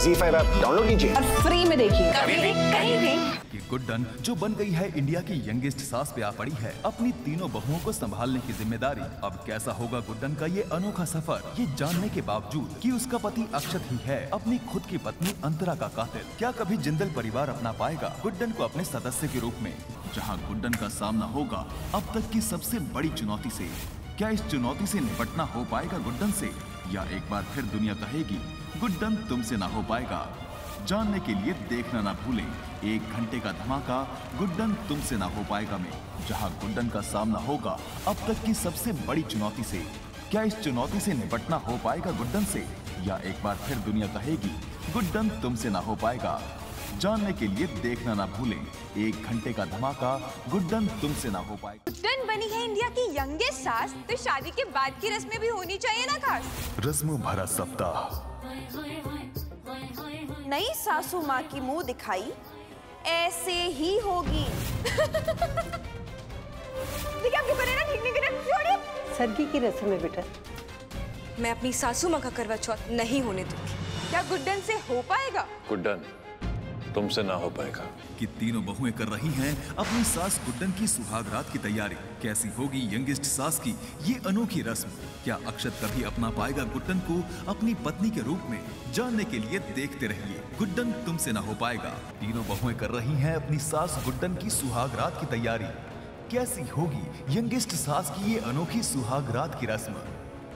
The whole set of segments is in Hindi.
ZEE5 ऐप डाउनलोड कीजिए और फ्री में देखिए कभी भी कहीं भी। कि गुड्डन जो बन गई है इंडिया की यंगेस्ट सास पे आ पड़ी है अपनी तीनों बहुओं को संभालने की जिम्मेदारी। अब कैसा होगा गुड्डन का ये अनोखा सफर, ये जानने के बावजूद कि उसका पति अक्षत ही है अपनी खुद की पत्नी अंतरा का कातिल। क्या कभी जिंदल परिवार अपना पाएगा गुड्डन को अपने सदस्य के रूप में, जहां गुड्डन का सामना होगा अब तक की सबसे बड़ी चुनौती से। क्या इस चुनौती से निपटना हो पाएगा गुड्डन से, या एक बार फिर दुनिया कहेगी गुड्डन तुमसे ना हो पाएगा। जानने के लिए देखना ना भूलें 1 घंटे का धमाका गुड्डन तुमसे ना हो पाएगा में, जहां गुड्डन का सामना होगा अब तक की सबसे बड़ी चुनौती से। क्या इस चुनौती से निपटना हो पाएगा गुड्डन से, या एक बार फिर दुनिया कहेगी गुड्डन तुमसे ना हो पाएगा। जानने के लिए देखना ना भूलें 1 घंटे का धमाका गुड्डन तुमसे ना हो पाएगा। गुड्डन बनी है इंडिया की यंगेस्ट सास, तो शादी के बाद की रस्में भी होनी चाहिए ना खास। रस्मों भरा सप्ताह। नई सासू माँ की मुंह दिखाई ऐसे ही होगी। देखिए आपके बने ना ठीक नहीं करे, छोड़िए। सरगी की रस्म है बेटा। मैं अपनी सासू माँ का करवा चौथ नहीं होने दूंगी। क्या गुड्डन से हो पाएगा? गुड्डन तुमसे ना हो पाएगा। कि तीनों बहुएं कर रही हैं अपनी सास गुड्डन की सुहागरात की तैयारी। कैसी होगी यंगेस्ट सास की ये अनोखी रस्म, क्या अक्षत कभी अपना पाएगा गुड्डन को अपनी पत्नी के रूप में। जानने के लिए देखते रहिए गुड्डन तुमसे ना हो पाएगा। तीनों बहुएं कर रही हैं अपनी सास गुड्डन की सुहागरात की तैयारी। कैसी होगी यंगेस्ट सास की ये अनोखी सुहागरात की रस्म,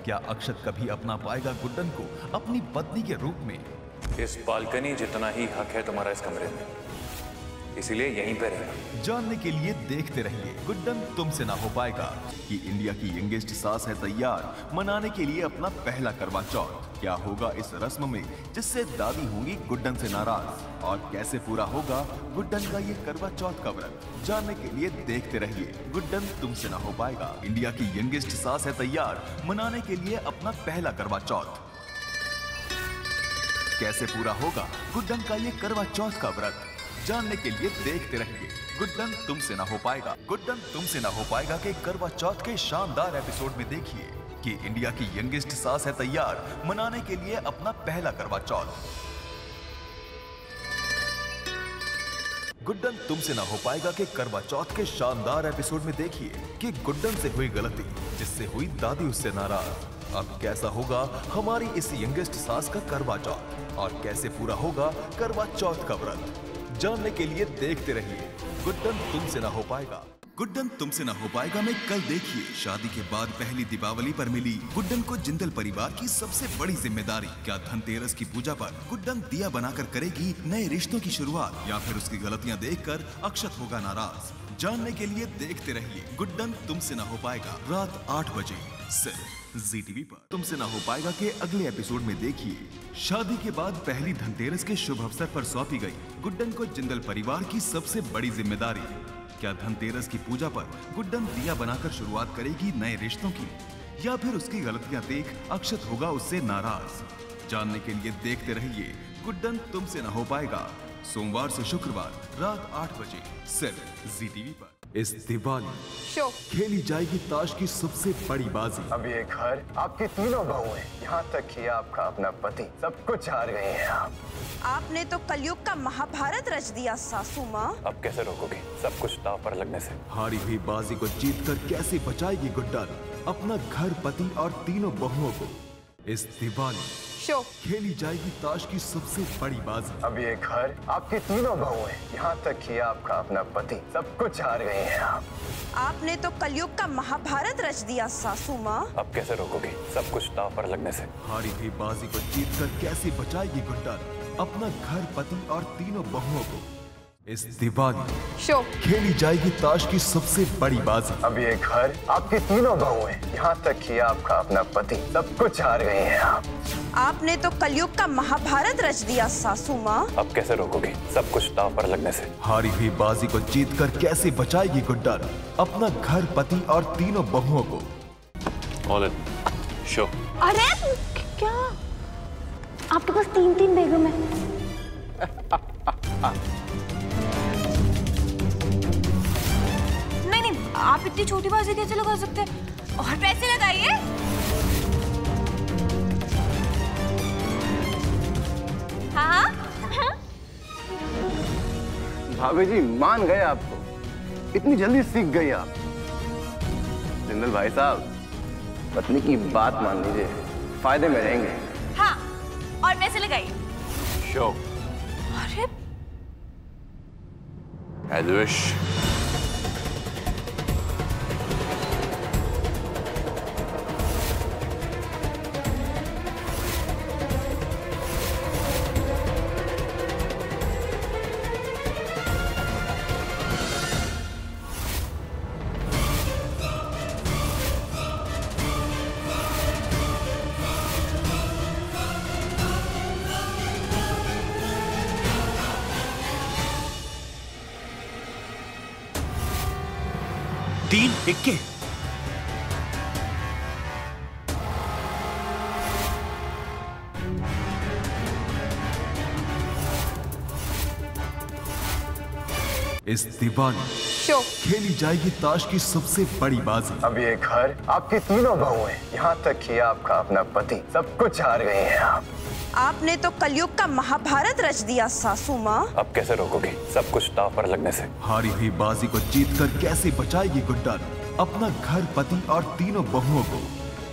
क्या अक्षत कभी अपना पाएगा गुड्डन को अपनी पत्नी के रूप में। इस बालकनी जितना ही हक है तुम्हारा इस कमरे में, इसीलिए यहीं पे रहना। जानने के लिए देखते रहिए गुड्डन तुमसे ना हो पाएगा। कि इंडिया की यंगेस्ट सास है तैयार मनाने के लिए अपना पहला करवा चौथ। क्या होगा इस रस्म में जिससे दादी होंगी गुड्डन से नाराज, और कैसे पूरा होगा गुड्डन का ये करवा चौथ का व्रत। जानने के लिए देखते रहिए गुड्डन तुमसे ना हो पाएगा। इंडिया की यंगेस्ट सास है तैयार मनाने के लिए अपना पहला करवा चौथ। कैसे पूरा होगा गुड्डन का ये करवा चौथ का व्रत। जानने के लिए देखते रहिए गुड्डन तुमसे ना हो पाएगा। गुड्डन तुमसे ना हो पाएगा के करवा चौथ के शानदार एपिसोड में देखिए कि इंडिया की यंगेस्ट सास है तैयार मनाने के लिए अपना पहला करवा चौथ। गुड्डन तुमसे ना हो पाएगा के करवा चौथ के शानदार एपिसोड में देखिए कि गुड्डन से हुई गलती जिससे हुई दादी उससे नाराज। अब कैसा होगा हमारी इस यंगेस्ट सास का करवा चौथ, और कैसे पूरा होगा करवा चौथ का व्रत। जानने के लिए देखते रहिए गुड्डन तुमसे ना हो पाएगा। गुड्डन तुमसे ना हो पाएगा में कल देखिए शादी के बाद पहली दीपावली पर मिली गुड्डन को जिंदल परिवार की सबसे बड़ी जिम्मेदारी। क्या धनतेरस की पूजा पर गुड्डन दिया बनाकर करेगी नए रिश्तों की शुरुआत, या फिर उसकी गलतियां देखकर अक्षत होगा नाराज। जानने के लिए देखते रहिए गुड्डन तुमसे ना हो पाएगा रात 8 बजे सिर्फ ZEE पर। तुमसे ना हो पाएगा के अगले एपिसोड में देखिए शादी के बाद पहली धनतेरस के शुभ अवसर पर सौंपी गई गुड्डन को जिंदल परिवार की सबसे बड़ी जिम्मेदारी। क्या धनतेरस की पूजा पर गुड्डन दिया बनाकर शुरुआत करेगी नए रिश्तों की, या फिर उसकी गलतियां देख अक्षत होगा उससे नाराज। जानने के लिए देखते रहिए गुड्डन तुमसे ना हो पाएगा सोमवार से शुक्रवार रात 8 बजे सिर्फ ZEE पर। इस दिवाली शो खेली जाएगी ताश की सबसे बड़ी बाजी। अब ये घर आपकी तीनों बहुएं, यहाँ तक कि आपका अपना पति, सब कुछ हार गए हैं आप। आपने तो कलयुग का महाभारत रच दिया सासू माँ। अब कैसे रोकोगे सब कुछ दांव पर लगने से। हारी हुई बाजी को जीतकर कैसे बचाएगी गुड्डन अपना घर, पति और तीनों बहुओं को। इस दिवाली शो खेली जाएगी ताश की सबसे बड़ी बाजी। अब ये घर आपकी तीनों बहुएं, यहाँ तक कि आपका अपना पति, सब कुछ हार गए हैं आप। आपने तो कलयुग का महाभारत रच दिया सासू माँ। अब कैसे रोकोगे सब कुछ दांव पर लगने से। हारी हुई बाजी को जीतकर कैसे बचाएगी गुड्डन अपना घर, पति और तीनों बहुओं को। इस दिवाली शो खेली जाएगी ताश की सबसे बड़ी बाजी। अब ये घर आपकी तीनों बहुएं, यहाँ तक कि आपका अपना पति, सब कुछ हार गए हैं आप। आपने तो कलयुग का महाभारत रच दिया सासू माँ। अब कैसे रोकोगे सब कुछ दांव पर लगने से। हारी हुई बाजी को जीतकर कैसे बचाएगी गुड्डन अपना घर, पति और तीनों बहुओं को। All in show. अरे क्या आपके पास 3-3 बेगम है? नहीं, आप इतनी छोटी बाजी कैसे लगा सकते हैं? और पैसे लगाइए। हाँ भाभी जी मान गए आपको, इतनी जल्दी सीख गई आप। जिंदल भाई साहब, पत्नी की बात मान लीजिए, फायदे में रहेंगे। हाँ, और पैसे लगाइए। शो अरे as you wish। तीन इक्के। इस दिवाली खेली जाएगी ताश की सबसे बड़ी बाजी। अब ये घर आपकी तीनों बहुएं, यहाँ तक कि आपका अपना पति, सब कुछ हार गए हैं आप। आपने तो कलयुग का महाभारत रच दिया सासू माँ। अब कैसे रोकोगे सब कुछ दांव पर लगने से? हारी हुई बाजी को जीतकर कैसे बचाएगी गुड्डन अपना घर, पति और तीनों बहुओं को?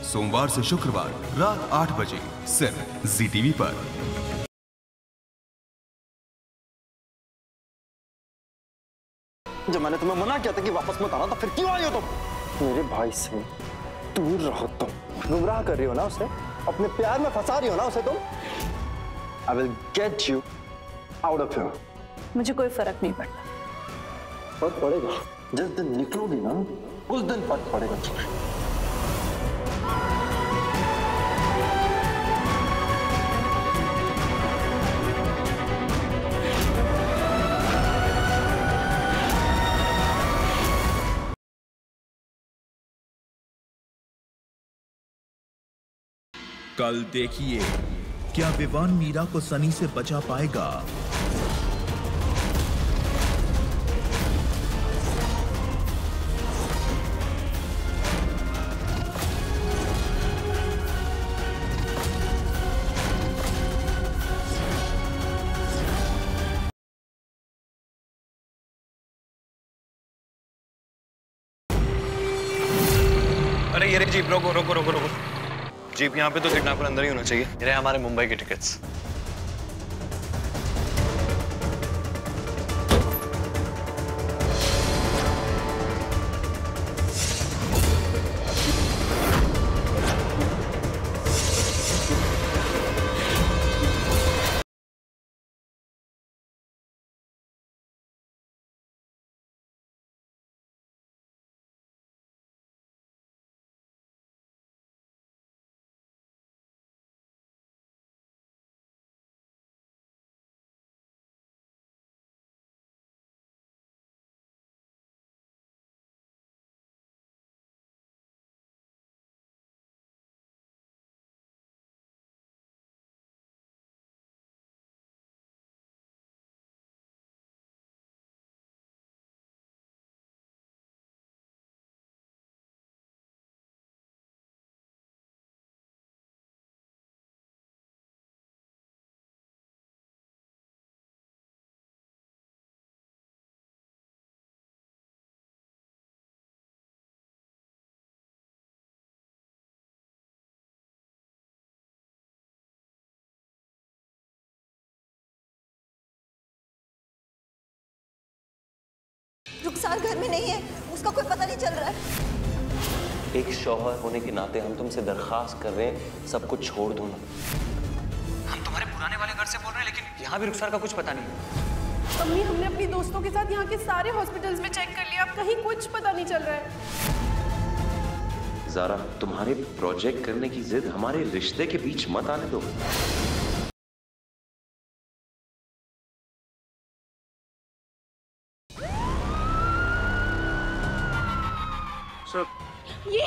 सोमवार से शुक्रवार रात 8 बजे सिर्फ ZTV पर। जब मैंने तुम्हें मना किया था कि वापस मत आना, तो फिर क्यों आई हो तुम? मेरे भाई से दूर रहो तुम। गुमराह कर रही हो ना उसे, अपने प्यार में फंसा रही हो ना उसे तुम। I will get you out of here। मुझे कोई फर्क नहीं पड़ता। फर्क पड़ेगा जिस दिन निकलोगी ना, उस दिन फर्क पड़ेगा तुम्हें। कल देखिए क्या विवान मीरा को सनी से बचा पाएगा। अरे ये जीप, रोको रोको रोको रोको। जीप यहाँ पे तो किडनैपर अंदर ही होना चाहिए। ये हमारे मुंबई के टिकट्स। रुखसार घर में नहीं है, उसका कोई पता नहीं चल रहा है। एक शौहर होने के नाते हम तुमसे दरखास्त कर रहे हैं, सब कुछ छोड़ दो ना। हम तुम्हारे पुराने वाले घर से बोल रहे हैं, लेकिन यहाँ भी रुखसार का कुछ पता नहीं। अम्मी, हमने अपनी दोस्तों के साथ यहाँ के सारे हॉस्पिटल्स में चेक कर लिया, अब कहीं कुछ पता नहीं चल रहा है। ज़ारा, तुम्हारे प्रोजेक्ट करने की जिद हमारे रिश्ते के बीच मत आने दो। सर, ये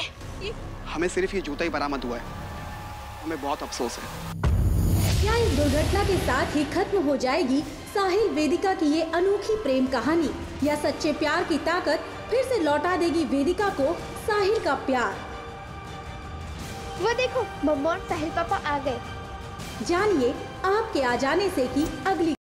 हमें सिर्फ ये जूता ही बरामद हुआ है। हमें बहुत अफसोस है। क्या इस दुर्घटना के साथ ही खत्म हो जाएगी साहिल वेदिका की ये अनोखी प्रेम कहानी, या सच्चे प्यार की ताकत फिर से लौटा देगी वेदिका को साहिल का प्यार? वो देखो, मम्मा और साहिल पापा आ गए। जानिए आपके आ जाने से की अगली